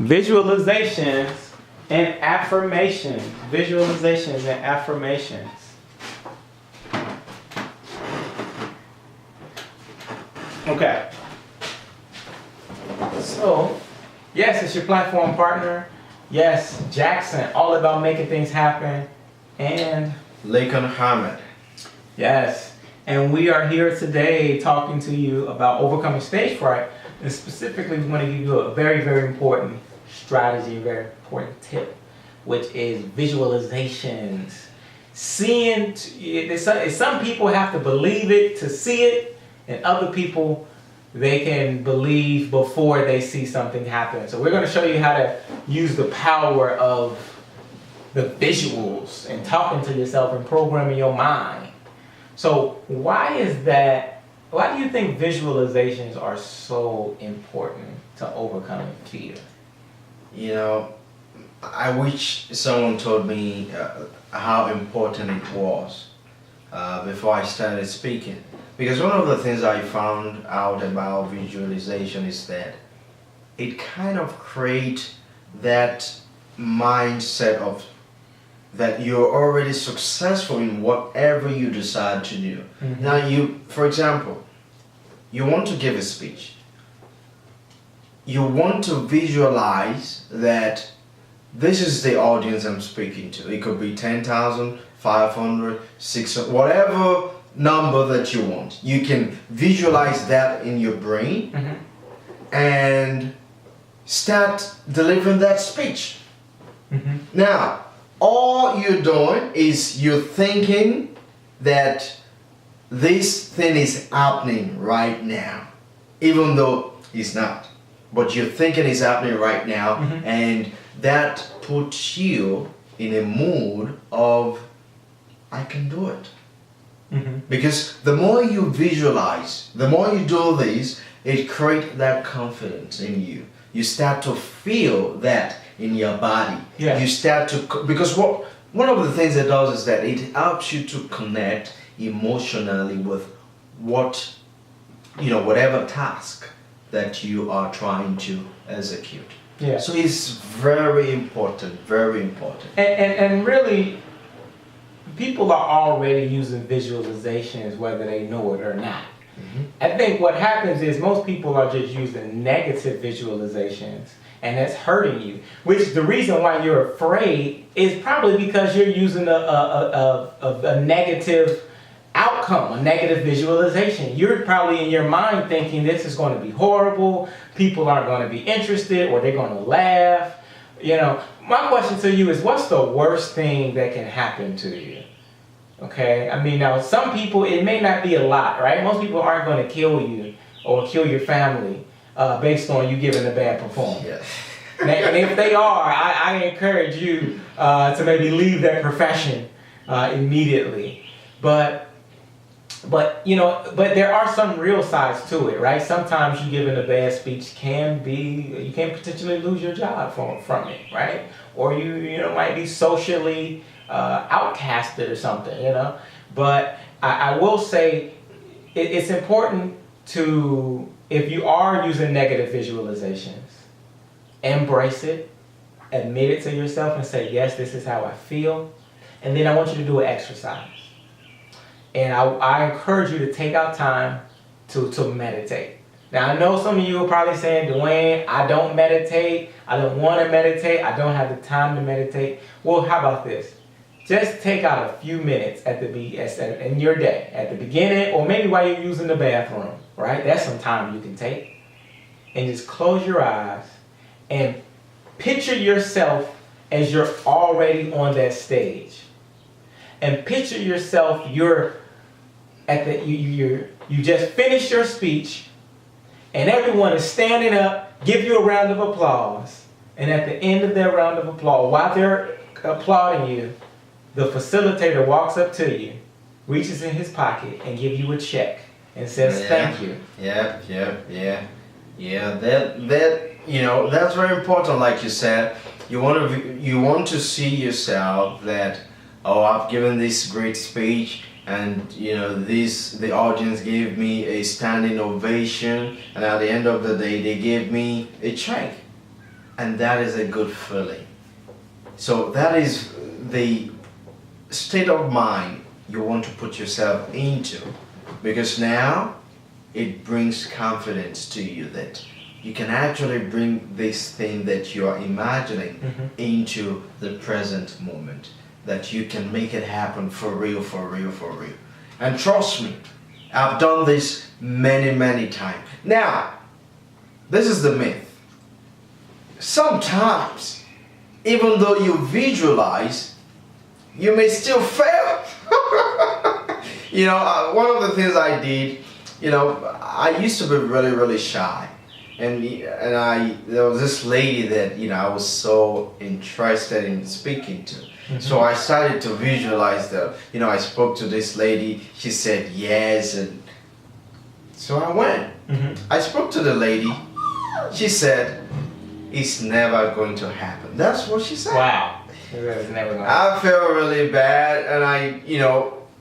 Visualizations and affirmations. Visualizations and affirmations. Okay. So, yes, it's your platform partner. Yes, Jackson, all about making things happen. And Lakan Hamid. yes, and we are here today talking to you about overcoming stage fright. And specifically, we want to give you a very, very important strategy, a very important tip, which is visualizations. Seeing, some people have to believe it to see it, and other people, they can believe before they see something happen. So we're going to show you how to use the power of the visuals and talking to yourself and programming your mind. So why is that? Why do you think visualizations are so important to overcoming fear? You know, I wish someone told me how important it was before I started speaking. Because one of the things I found out about visualization is that it kind of creates that mindset of that you're already successful in whatever you decide to do. Mm-hmm. Now for example, you want to give a speech. You want to visualize that this is the audience I'm speaking to. It could be 10,000, 500, 600, whatever number that you want. You can visualize that in your brain and start delivering that speech. Now, all you're doing is you're thinking that this thing is happening right now, even though it's not. But you're thinking it's happening right now, and that puts you in a mood of, I can do it. Because the more you visualize, the more you do this, it creates that confidence in you. You start to feel that in your body. Yeah. You start to, because one of the things it does is that it helps you to connect emotionally with whatever task that you are trying to execute. Yeah. So it's very important, very important. And really, people are already using visualizations whether they know it or not. I think what happens is most people are just using negative visualizations, and that's hurting you. Which the reason why you're afraid is probably because you're using a negative outcome, a negative visualization. You're probably in your mind thinking this is going to be horrible, people aren't going to be interested, or they're going to laugh. You know, my question to you is, what's the worst thing that can happen to you? Okay, I mean, now some people, it may not be a lot, right? Most people aren't going to kill you or kill your family based on you giving a bad performance. Yeah. And if they are, I encourage you to maybe leave that profession immediately. But there are some real sides to it, right? Sometimes you giving a bad speech you can potentially lose your job from it, right? Or you might be socially outcasted or something, But I will say it's important to, if you are using negative visualizations, embrace it, admit it to yourself and say, yes, this is how I feel. And then I want you to do an exercise. And I encourage you to take out time to meditate. Now, I know some of you are probably saying, Dwayne, I don't meditate. I don't want to meditate. I don't have the time to meditate. Well, how about this? Just take out a few minutes in your day, at the beginning, or maybe while you're using the bathroom, right? That's some time you can take. And just close your eyes and picture yourself as you're already on that stage. And picture yourself, you just finished your speech, and everyone is standing up, give you a round of applause. And at the end of their round of applause, while they're applauding you, the facilitator walks up to you, reaches in his pocket, and gives you a check and says, thank you. Yeah. That's very important. Like you said, you want to see yourself that, I've given this great speech, and the audience gave me a standing ovation, and at the end of the day, they gave me a check. and that is a good feeling. So that is the state of mind you want to put yourself into, because now it brings confidence to you that you can actually bring this thing that you are imagining into the present moment, that you can make it happen for real, for real, for real. And trust me, I've done this many times. Now, this is the myth. Sometimes, even though you visualize, you may still fail. One of the things I did, I used to be really shy. And there was this lady that, I was so interested in speaking to. So I started to visualize that, I spoke to this lady, she said yes, and so I went. I spoke to the lady, she said, it's never going to happen. That's what she said. Wow. It's never going to happen. I felt really bad, and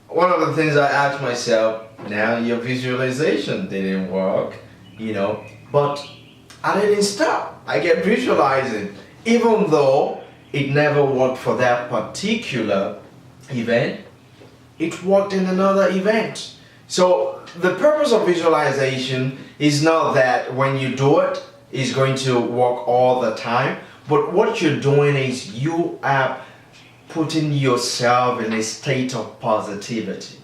one of the things I asked myself, now your visualization didn't work, but I didn't stop. I kept visualizing, even though it never worked for that particular event, it worked in another event. So the purpose of visualization is not that when you do it, it's going to work all the time, but what you're doing is you are putting yourself in a state of positivity.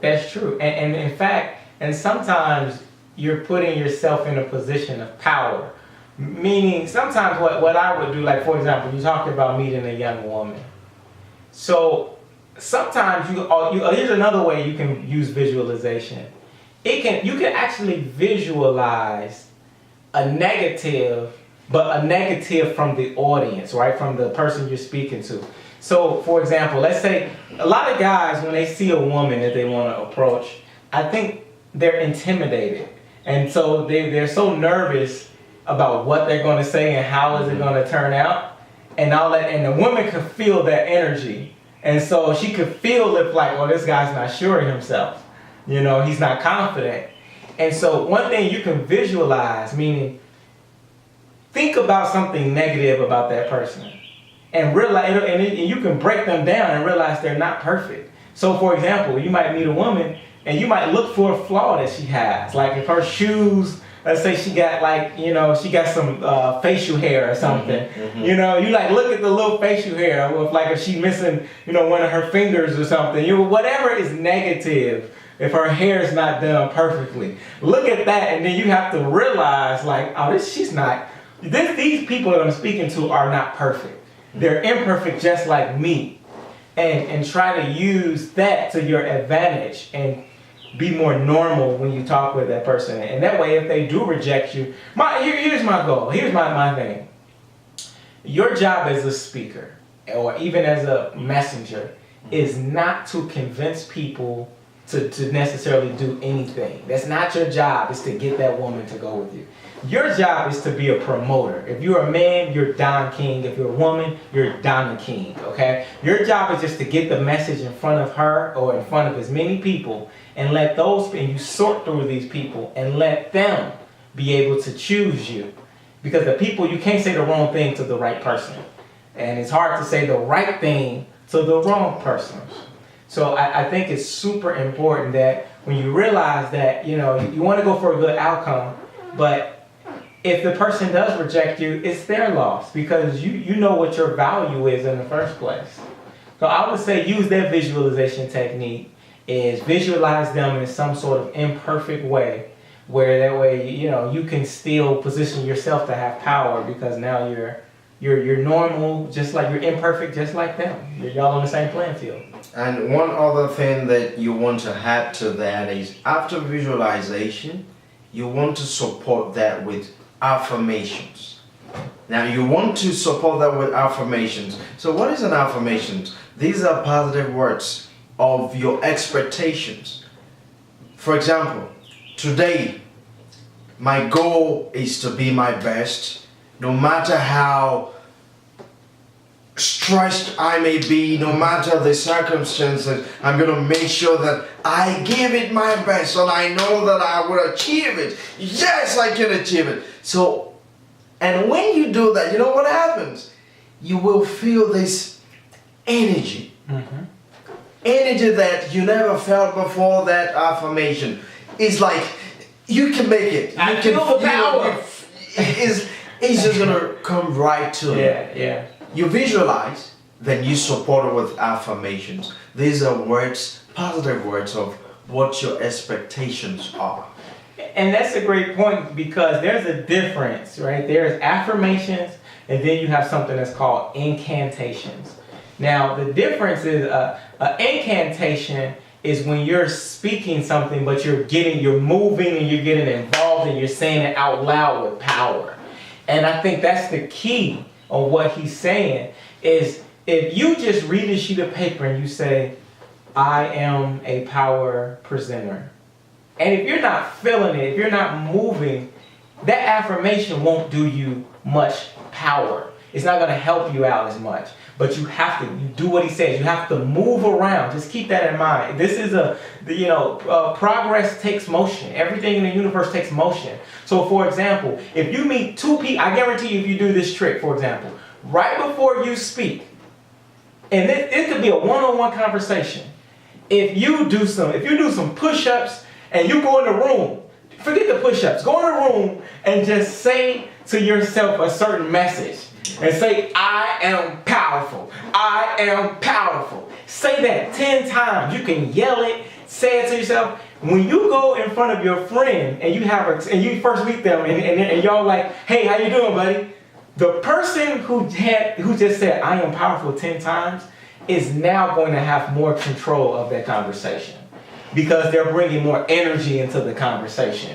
That's true. And in fact, and sometimes you're putting yourself in a position of power. Meaning, sometimes what I would do, like for example, you talked about meeting a young woman. So sometimes here's another way you can use visualization. You can actually visualize a negative, but a negative from the audience, right? From the person you're speaking to. So for example, let's say a lot of guys, when they see a woman that they want to approach, I think they're intimidated. And so they're so nervous about what they're going to say and how is it going to turn out, and all that. And the woman could feel that energy, and so she could feel if like, oh, this guy's not sure of himself, he's not confident. And so one thing you can visualize, meaning think about something negative about that person, and realize, and you can break them down and realize they're not perfect. So for example, you might meet a woman and you might look for a flaw that she has, like if her shoes. Let's say she got like, she got some facial hair or something. You like look at the little facial hair, or if she missing, one of her fingers or something. Whatever is negative, if her hair is not done perfectly, look at that, and then you have to realize like, oh, these people that I'm speaking to are not perfect. They're imperfect just like me, and try to use that to your advantage and be more normal when you talk with that person. And that way, if they do reject you, here's my goal. Here's my thing. Your job as a speaker, or even as a messenger, is not to convince people to necessarily do anything. That's not your job. It's to get that woman to go with you. Your job is to be a promoter. If you're a man, you're Don King. If you're a woman, you're Donna King, okay? Your job is just to get the message in front of her or in front of as many people, and you sort through these people and let them be able to choose you. Because the people, you can't say the wrong thing to the right person. And it's hard to say the right thing to the wrong person. So I think it's super important that when you realize that, you want to go for a good outcome, but if the person does reject you, it's their loss, because you know what your value is in the first place. So I would say use that visualization technique, is visualize them in some sort of imperfect way, where that way, you can still position yourself to have power, because now you're normal, just like you're imperfect, just like them. Y'all on the same playing field. And one other thing that you want to add to that is, after visualization, you want to support that with affirmations. Now you want to support that with affirmations. So what is an affirmation? These are positive words of your expectations. For example, today my goal is to be my best, no matter how stressed I may be, no matter the circumstances. I'm going to make sure that I give it my best, and I know that I will achieve it. Yes, I can achieve it. So And when you do that, you know what happens? You will feel this energy. Mm-hmm. Energy that you never felt before that affirmation. It's like you can make it. I You feel the power. It's just gonna come right to you. Yeah. You visualize, then you support it with affirmations. These are words, positive words of what your expectations are. And that's a great point because there's a difference, right? There's affirmations and then you have something that's called incantations. Now, the difference is an incantation is when you're speaking something, but you're moving and you're getting involved and you're saying it out loud with power. And I think that's the key of what he's saying is if you just read a sheet of paper and you say, I am a power presenter. And if you're not feeling it, if you're not moving, that affirmation won't do you much power. It's not going to help you out as much. But you do what he says. You have to move around. Just keep that in mind. This is progress takes motion. Everything in the universe takes motion. So for example, if you meet two people, I guarantee you if you do this trick, for example, right before you speak, and it could be a one-on-one conversation. If you do some push-ups and you go in the room, forget the push-ups, go in the room and just say to yourself a certain message. And say, I am powerful. I am powerful. Say that 10 times. You can yell it, say it to yourself. When you go in front of your friend and you first meet them and y'all like, hey, how you doing, buddy? The person who just said, I am powerful 10 times is now going to have more control of that conversation because they're bringing more energy into the conversation.